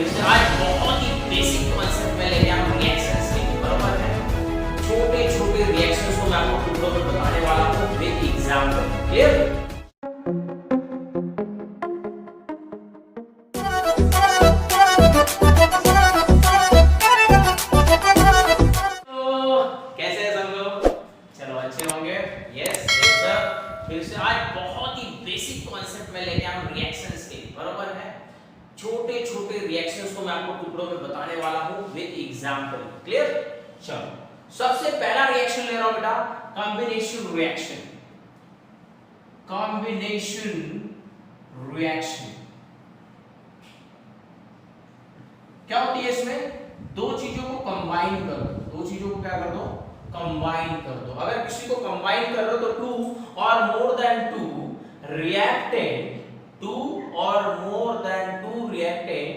फिर से आज बहुत ही बेसिक कॉन्सेप्ट में लेके आया हूं रिएक्शंस के, बरोबर है। छोटे छोटे रिएक्शंस को मैं आपको टुकड़ों में बताने वाला हूं विद एग्जांपल। क्लियर? तो कैसे हैं सब लोग? चलो अच्छे होंगे। Yes sir. फिर से आज बहुत ही बेसिक कॉन्सेप्ट में लेके आया हूं रिएक्शंस के, बरोबर है। छोटे छोटे रिएक्शंस को मैं आपको टुकड़ों में बताने वाला हूं विद एग्जांपल। क्लियर? चलो सबसे पहला रिएक्शन ले रहा हूं बेटा, कॉम्बिनेशन रिएक्शन। कॉम्बिनेशन रिएक्शन क्या होती है? इसमें दो चीजों को कंबाइन कर दो। दो चीजों को क्या कर दो? कंबाइन कर दो। अगर किसी को कंबाइन कर रहे हो तो two or more than two reactant, two or more than two reactant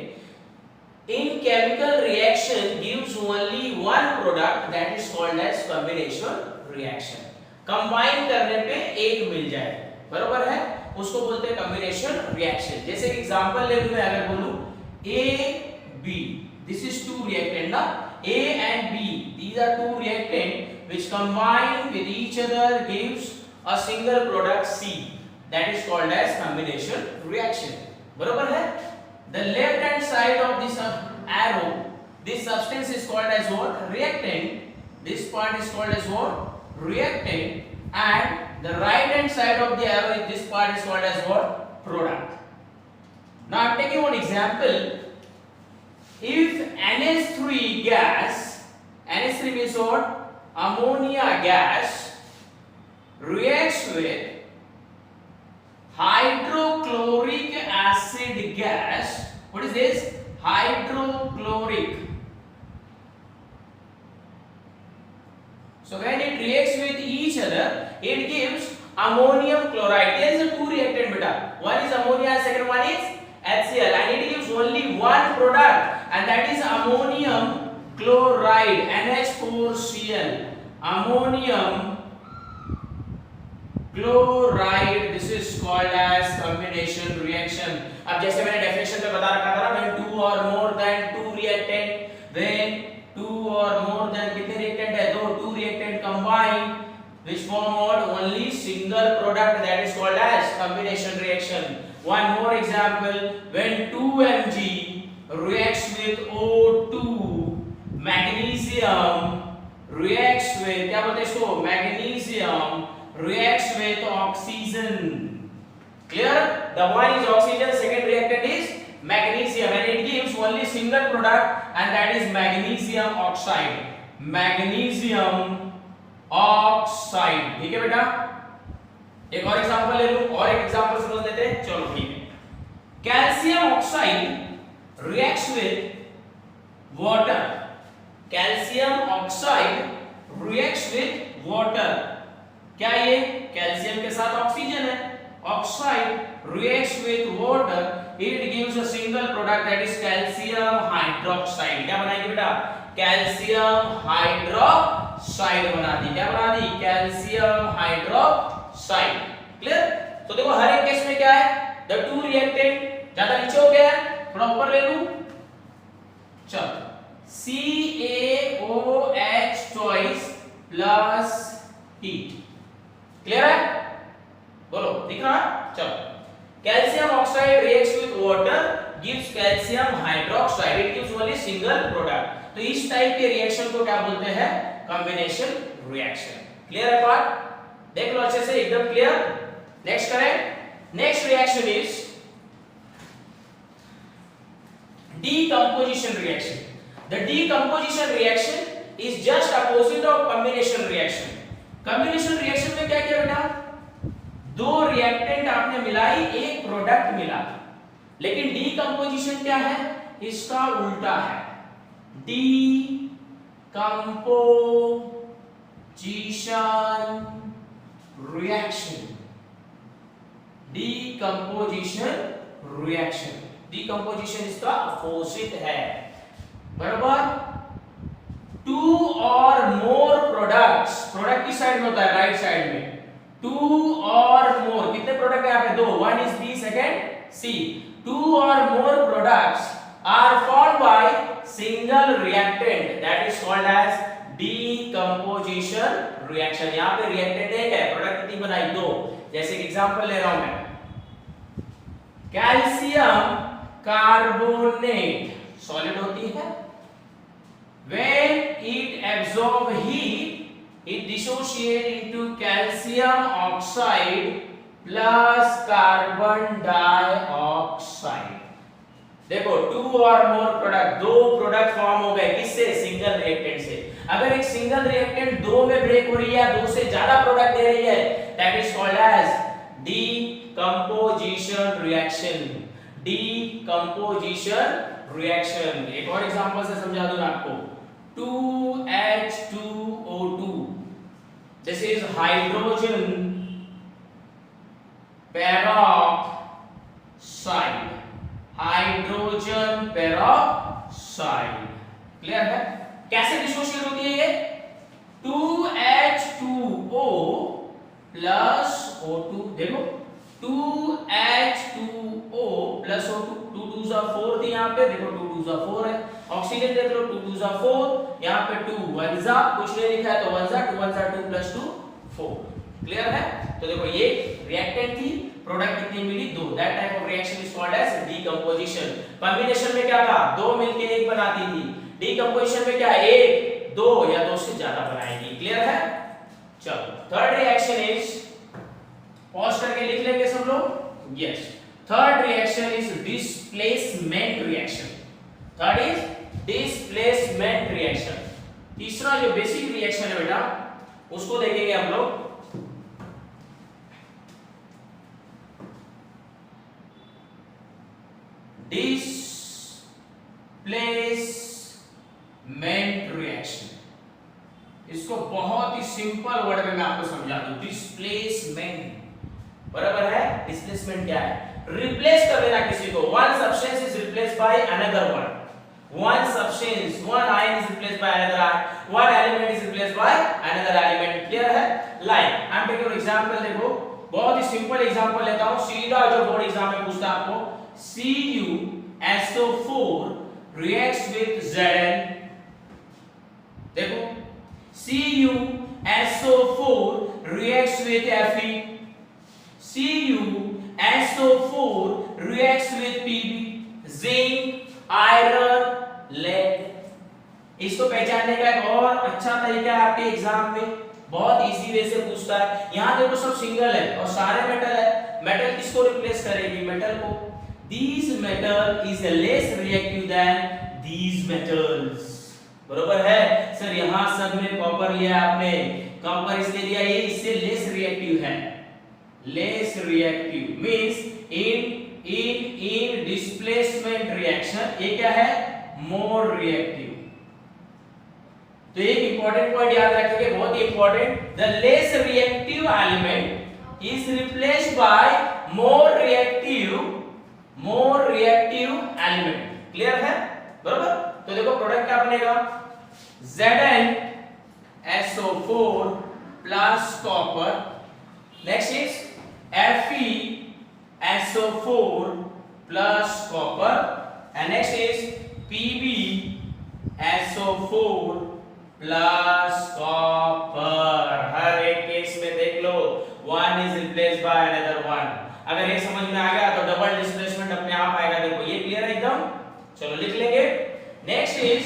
in chemical reaction gives only one product, that is called as combination reaction. Combine करने पे एक मिल जाए, बरोबर है, उसको बोलते हैं कॉम्बिनेशन रिएक्शन। जैसे एग्जांपल ले लूं मैं, अगर बोलूं A B, this is two reactant ना, A and B, these are two reactant which combine with each other gives a single product C, that is called as combination reaction. बरोबर है? The left hand side of this arrow, this substance is called as what? Reactant. This part is called as what? Reactant. And the right hand side of the arrow, this part is called as what? Product. Now I'm taking one example. If NH3 gas, NH3 means what? Ammonia gas, reacts with hydrochloric acid gas. What is this? Hydrochloric. So when it reacts with each other, it gives ammonium chloride. There is a two reactant beta. One is ammonia and second one is HCl, and it gives only one product, and that is ammonium chloride, NH4Cl. Ammonium chloride, this is called as combination reaction. अब जैसे मैंने definition में बता रखा था ना, when two or more than two reactant, when two or more than कितने reactant है? दो, two reactant combine which form what? Only single product, that is called as combination reaction. One more example, when 2Mg reacts with O2, magnesium reacts with, क्या बोलते हैं इसको? Magnesium reacts with oxygen. Clear? The one is oxygen, second reactant is magnesium, and it gives only single product, and that is magnesium oxide. Magnesium oxide. ठीक है बेटा? एक और example ले लूं, और एक एग्जांपल समझ लेते हैं। चलो ठीक है। Calcium oxide reacts with water. Calcium oxide reacts with water. क्या ये? कैल्शियम के साथ ऑक्सीजन है, oxide reacts with water, it gives a single product, that is calcium hydroxide. क्या बनाएंगे बेटा? कैल्शियम हाइड्रोक्साइड बना दी। क्या बना दी? Calcium hydroxide. क्लियर? तो देखो हर एक केस में क्या है? the two reactant ज्यादा नीचे हो गया है, थोड़ा ऊपर ले लूं। चल CaOH twice plus heat। Clear है? बोलो, दिख रहा है? चलो, calcium oxide reacts with water, gives calcium hydroxide, it gives only single product. तो इस टाइप के रिएक्शन को क्या बोलते हैं? Combination reaction. क्लियर है बात? देख लो अच्छे से, एकदम क्लियर। नेक्स्ट करें। Next reaction is decomposition reaction. The decomposition reaction is just opposite of combination reaction. combination reaction में क्या किया बेटा? दो रिएक्टेंट आपने मिलाई, एक प्रोडक्ट मिला, लेकिन डीकंपोजिशन क्या है? इसका उल्टा है। Decomposition reaction. Decomposition reaction, decomposition इसका अपोजिट है, बराबर। To or more products, product किस साइड में होता है? राइट साइड में। टू और मोर, कितने प्रोडक्ट है यहाँ पे? दो, one is B, second C. Two or more products are formed by single reactant that is called as decomposition reaction. यहाँ पे reactant एक है, प्रोडक्ट कितनी बनाई? दो. जैसे एग्जांपल ले रहा हूं मैं, कैल्शियम कार्बोनेट सॉलिड होती है, when it absorb heat it dissociate into calcium oxide plus carbon dioxide. देखो टू और मोर प्रोडक्ट, दो प्रोडक्ट फॉर्म हो गए किससे? सिंगल रिएक्टेंट से. अगर एक सिंगल रिएक्टेंट दो में ब्रेक हो रही है, दो से ज्यादा प्रोडक्ट दे रही है, that is called as decomposition reaction. Decomposition reaction. एक और एग्जांपल से समझा दूं आपको. 2H2O2 this is hydrogen peroxide. Hydrogen peroxide. Clear है? कैसे डिसोशिएट होती है ये? 2H2O plus O2. देखो 2H2O प्लस O2, 2 2 जा 4 थी यहाँ पे, देखो 2 2 जा 4 है. ऑक्सीजन देख लो 2 2 जा 4, यहाँ पे 2 1 जा कुछ नहीं लिखा है तो 1 जा 2 1 जा 2 प्लस 2 4. क्लियर है? तो देखो ये रिएक्टेंट थी, प्रोडक्ट कितनी मिली? दो. That type of reaction is called as decomposition. Combination में क्या था? दो मिलके एक बनाती थी. डीकंपोजिशन में क्या? एक, दो या दो से ज्यादा बनाएगी. क्लियर है? चलो थर्ड रिएक्शन इज, पॉज करके लिख लेंगे सब लोग. Yes, third reaction is displacement reaction. Third is displacement reaction. तीसरा जो बेसिक रिएक्शन है बेटा, उसको देखेंगे हम लोग. Displacement reaction. इसको बहुत ही सिंपल वर्ड में मैं आपको समझा दूं. डिस्प्लेसमेंट बराबर है, डिस्प्लेसमेंट क्या है? रिप्लेस कर देना किसी को. One substance is replaced by another one. One substance, one ion is replaced by another ion, one element is replaced by another element. Clear है? Like I am taking an example. देखो बहुत ही simple example लेता हूँ, सीधा जो board exam में पूछता है आपको. CuSO4 reacts with Zn. देखो CuSO4 reacts with Fe. CuSO4 reacts with Pb. Zinc, iron, lead. इसको पहचानने का एक और अच्छा तरीका है आपके एग्जाम में, बहुत इजी वे से पूछता है. यहां देखो सब सिंगल है और सारे मेटल है. मेटल किसको रिप्लेस करेगी? मेटल को. These metal is less reactive than these metals. बरोबर है सर? यहां सब में कॉपर लिया आपने, कॉपर इसलिए लिया, ये इससे लेस रिएक्टिव है. Less reactive means in displacement reaction ये क्या है? More reactive. तो एक इंपॉर्टेंट पॉइंट याद रखिए, बहुत ही important. The less reactive element is replaced by more reactive element. Clear है? बरोबर. तो देखो प्रोडक्ट क्या बनेगा? ZnSO4 plus copper. Next is FeSO4 plus copper, and next is PbSO4 plus copper. हर एक केस में देख लो one is replaced by another one. अगर ये समझ में आ गया तो डबल डिस्प्लेसमेंट अपने आप आएगा. देखो ये क्लियर है एकदम. चलो लिख लेंगे. Next is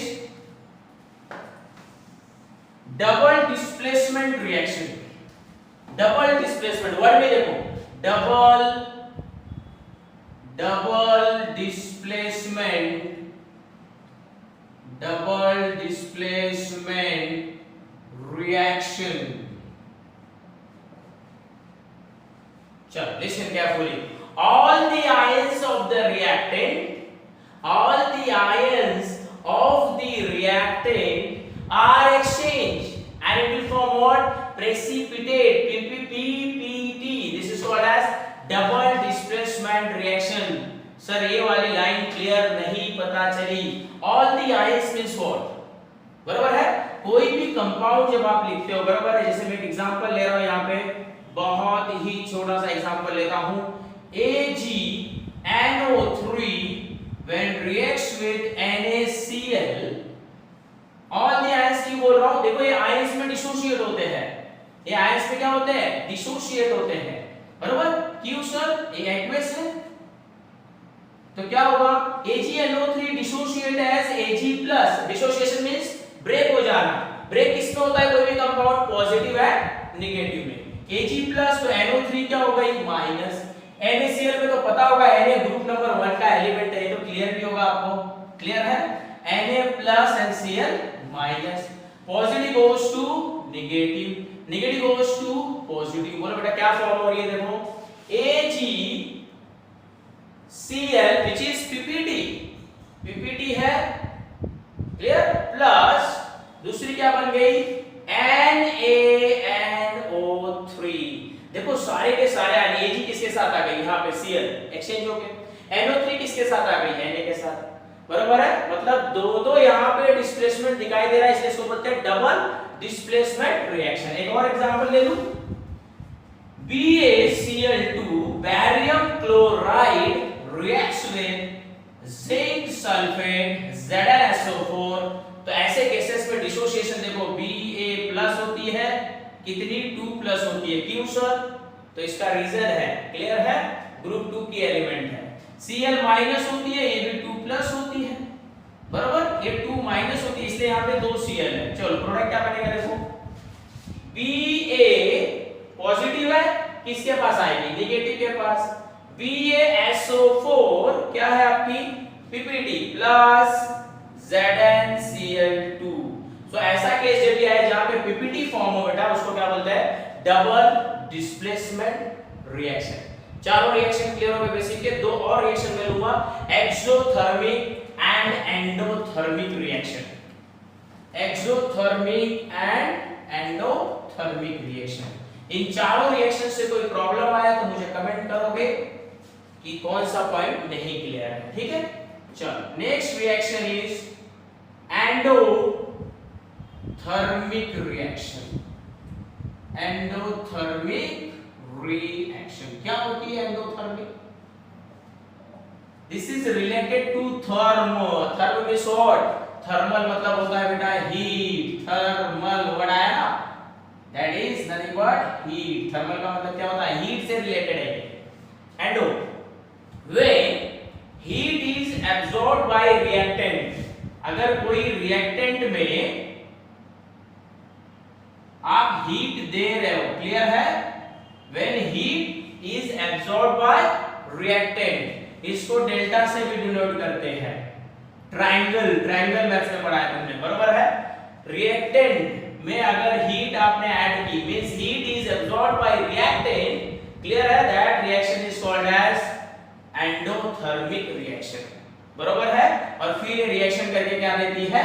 double displacement reaction. Double displacement word में देखो, डबल displacement reaction. चलो listen carefully. All the ions of the reactant are exchanged and it will form what? Precipitate. PPT. This is called as double displacement reaction. Sir ये वाली line clear नहीं पता चली. All the ions means what? बराबर है? कोई भी compound जब आप लिखते हो, बराबर है, जैसे मैं एक एग्जांपल ले रहा हूं यहाँ पे, बहुत ही छोटा सा एग्जांपल लेता हूं. AgNO3 when reacts with NaCl, all the ions की बोल रहा हूं, देखो ये आयंस में डिसोशिएट होते हैं, ये आयंस में क्या होते हैं, डिसोशिएट होते हैं, बराबर। क्यों सर, ये एक्वस है तो क्या होगा, AgNO3 dissociate as Ag+, dissociation means break हो जाना। ब्रेक किसमें होता है, कोई भी कंपाउंड पॉजिटिव एंड नेगेटिव में। Ag+ तो NO3 क्या हो गई, माइनस। NaCl में तो पता होगा Na ग्रुप नंबर 1 का एलिमेंट है, ये तो क्लियर भी होगा आपको, क्लियर है। Na+ and Cl minus, positive goes to negative, negative goes to positive. बोलो बेटा क्या फॉर्म हो रही है, देखो AgCl which is PPT है, क्लियर, प्लस दूसरी क्या बन गई, NaNO3। देखो सारे के सारे Ag किसके साथ आ गई, यहाँ पे Cl एक्सचेंज हो गए, NO3 किसके साथ आ गई, Na के साथ, बराबर है। मतलब दो यहाँ पे डिस्प्लेसमेंट दिखाई दे रहा है, इसलिए इसको बोलते हैं डबल डिस्प्लेसमेंट रिएक्शन। एक और एग्जांपल ले लूं, BaCl2 barium chloride reacts with zinc sulfate ZnSO4। तो ऐसे केसेस में डिसोसिएशन देखो Ba+ होती है, कितनी 2+ होती है, क्यों सर, तो इसका रीजन है, क्लियर है, ग्रुप 2 की एलिमेंट है। Cl- होती है, ये भी 2+ होती है, बराबर, ये 2- होती है, इसलिए यहाँ पे 2 Cl है। चलो प्रोडक्ट क्या बनेगा, देखो Ba पॉजिटिव है, किसके पास आएगी, नेगेटिव के पास। BaSO4 क्या है आपकी, PPT प्लस ZnCl2। तो ऐसा केस जब भी आए जहां पे PPT फॉर्म हो बेटा, उसको क्या बोलते हैं, डबल डिस्प्लेसमेंट रिएक्शन। चारों रिएक्शन क्लियर हो गए बेसिक के। दो और रिएक्शन मैं लूंगा, exothermic and endothermic reaction, exothermic and endothermic reaction. इन चारों रिएक्शन से कोई प्रॉब्लम आया तो मुझे कमेंट करोगे कि कौन सा पॉइंट नहीं क्लियर है, ठीक है। चलो next reaction is endothermic reaction. Endothermic reaction क्या होती है endothermic, this is related to thermo. Thermo means what, thermal मतलब होता है बेटा हीट, थर्मल वर्ड आया ना, that is nothing but heat. Thermal का मतलब क्या होता है, हीट से रिलेटेड है। Endo when heat is absorbed by reactant, अगर कोई रिएक्टेंट में आप हीट दे रहे हो, क्लियर है, when heat is absorbed by reactant, इसको डेल्टा से भी डिनोट करते हैं, ट्रायंगल, ट्रायंगल मैथ्स में पढ़ा है तुमने, बराबर है। रिएक्टेंट में अगर हीट आपने ऐड की, means heat is absorbed by reactant, clear है, that reaction is called as endothermic reaction, बरोबर है। और फिर ये रिएक्शन करके क्या देती है,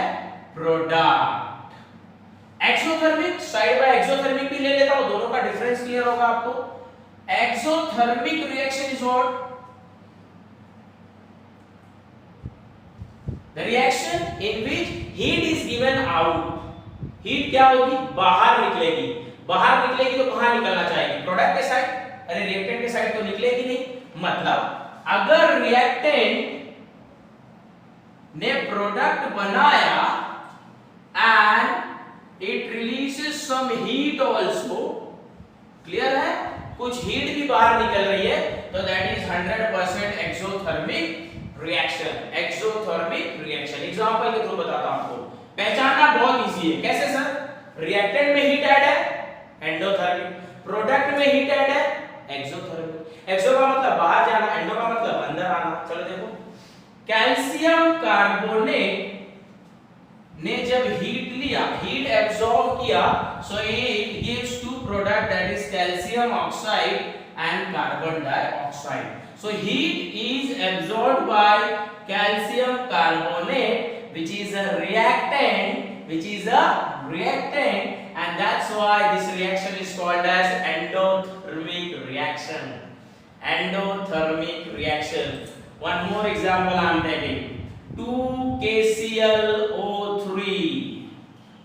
product. Exothermic side by exothermic भी ले लेता हूं, दोनों का डिफरेंस क्लियर होगा आपको। Exothermic reaction is what, the reaction in which heat is given out. Heat क्या होगी, बाहर निकलेगी। बाहर निकलेगी तो कहां निकलना चाहिए, प्रोडक्ट के साइड, अरे रिएक्टेंट के साइड तो निकलेगी नहीं। मतलब अगर रिएक्टेंट ने प्रोडक्ट बनाया and it releases some heat also, clear है, कुछ हीट भी बाहर निकल रही है, तो that is 100% exothermic reaction. Exothermic reaction example के थ्रू बताता हूं आपको, पहचानना बहुत इजी है। कैसे सर, रिएक्टेंट में हीट ऐड है, एंडोथर्मिक, प्रोडक्ट में हीट ऐड है, एक्सोथर्मिक। एक्सो का मतलब बाहर जाना, एंडो का मतलब अंदर आना। चलो देखो, कैल्शियम कार्बोनेट ने जब हीट लिया, हीट एब्सॉर्ब किया, so it gives to product that is calcium oxide and carbon dioxide. So heat is absorbed by calcium carbonate which is a reactant, and that's why this reaction is called as endothermic reaction. Endothermic reaction. One more example I am taking, 2KClO3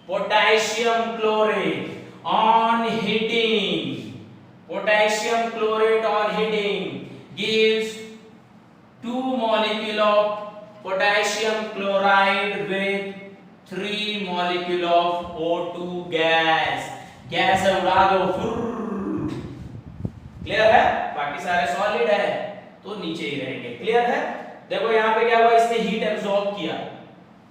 potassium chlorate on heating, potassium chlorate on heating gives 2 molecule of oxide with 3 molecule of O2 gas. Gas है, उड़ा दो, clear है। बाकी सारे solid है तो नीचे ही रहेंगे, क्लियर है। देखो यहाँ पे क्या हुआ, इसने हीट एब्सॉर्ब किया,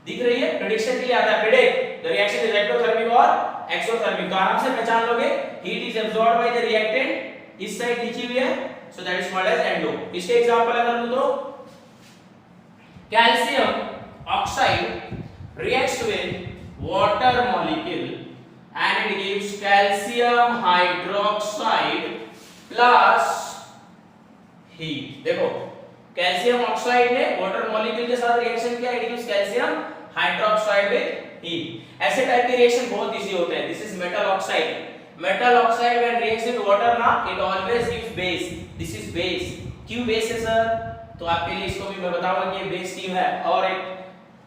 दिख रही है। प्रेडिक्शन के लिए आता है, predict the reaction is ectothermic और एक्सोथर्मिक। तो आराम से पहचान लोगे, heat is absorbed by the reactant, इस साइड लिखी हुई है, so that is called as endo. इसके एग्जांपल अगर लूं तो calcium oxide reacts with water molecule and it gives calcium hydroxide plus heat। देखो कैल्शियम ऑक्साइड ने वाटर मॉलिक्यूल के साथ रिएक्शन किया, it gives calcium hydroxide with heat। ऐसे टाइप के रिएक्शन बहुत इजी होते हैं। This is metal oxide, metal oxide when reacts with water ना, it always gives base. This is base. क्यों बेस है सर? तो आपके लिए इसको भी मैं बताऊंगा कि ये बेस क्यों है, और एक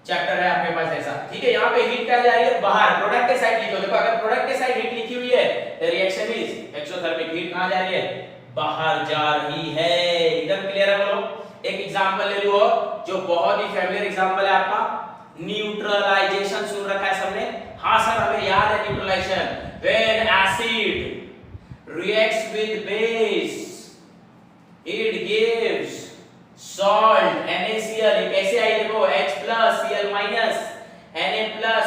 चैप्टर है आपके पास ऐसा, ठीक है। यहाँ पे हीट क्या जा रही है, बाहर प्रोडक्ट के साइड लिखो। देखो अगर प्रोडक्ट के साइड हीट लिखी हुई है, the reaction is exothermic. Heat कहां जा रही है, बाहर जा रही है। एकदम क्लियर है बोलो। एक एग्जांपल ले लो जो बहुत ही फेमस एग्जांपल है आपका, न्यूट्रलाइजेशन। सुन रखा है सबने? हां सर हमें याद है neutralisation. When acid reacts with base it gives salt NaCl। कैसे आई देखो, H Cl Na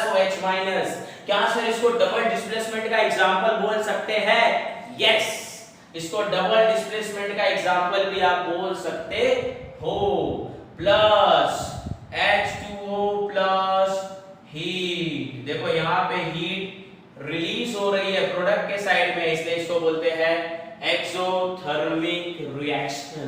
OH। क्या सर इसको डबल डिस्प्लेसमेंट का एग्जांपल बोल सकते हैं? यस, इसको डबल डिस्प्लेसमेंट का एग्जांपल भी आप बोल सकते हो। Plus H2O plus heat. देखो यहाँ पे हीट रिलीज हो रही है प्रोडक्ट के साइड में, इसलिए इसको बोलते हैं एक्सोथर्मिक रिएक्शन।